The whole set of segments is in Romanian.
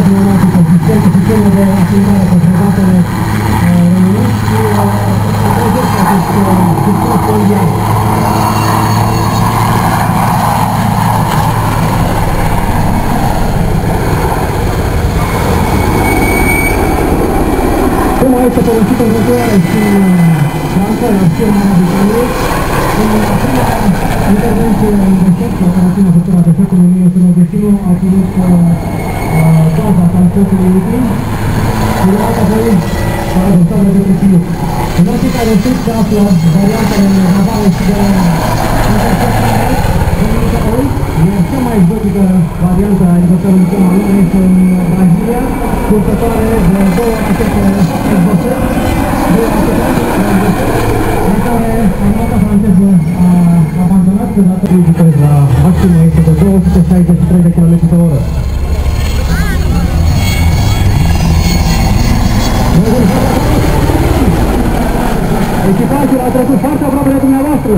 pneumatică, sistemul de afirmare conservatele românești și prezent acest succes mondial. Tema este folosită în continuare și lansarea schema de proiect. În prima intervenție în defect, operațiunea futura defectului 1991 a ținut baza transportului util și urmată apoi adoptarea de preținut. În orice care strict se află variantele navale și de interceptare, iar cea mai exotică variantă a elicopterului până la lume este în Brazilia, purtătoare de două rachete exoset, în care armata franceză a abandonat de dată de viteza maximă este de 263 de km/h. Echipajul a trecut foarte aproape de dumneavoastră.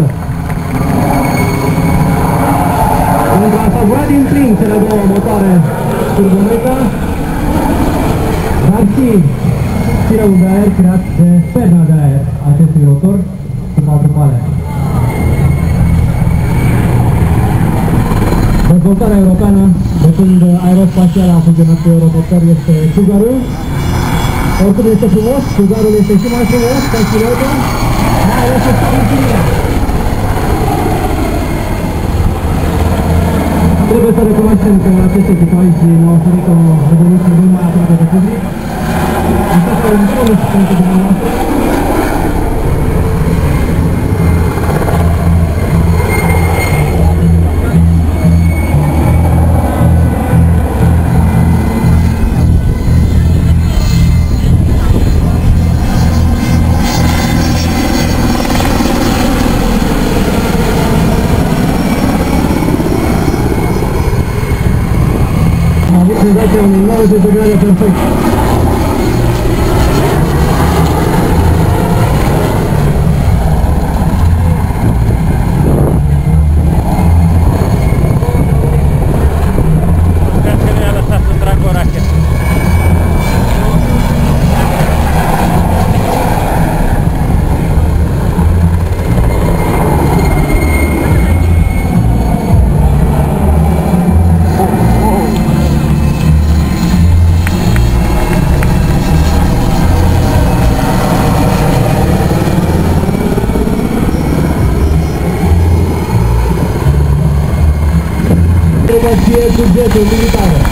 Pentru a savura din plin cele două motoare turbomeca, dar și tirul de aer creat de perna de aer a acestui motor cu patru pale. Dezvoltarea europeană de când aerospațială a funcționat pe Eurocopter este Cougarul. Oricum este frumos, Cougarul este și mai frumos ca pilotul, mai ales este funcționarea. Trebuie să recunoaștem că aceste echipaje ne-au oferit o evoluție mult mai aproape de public. Asta este un bonus pentru dumneavoastră. Senzația unui 90 de grade perfect. Cred că ne-a lăsat să trag o rachetă. Acrobație cu jetul militară.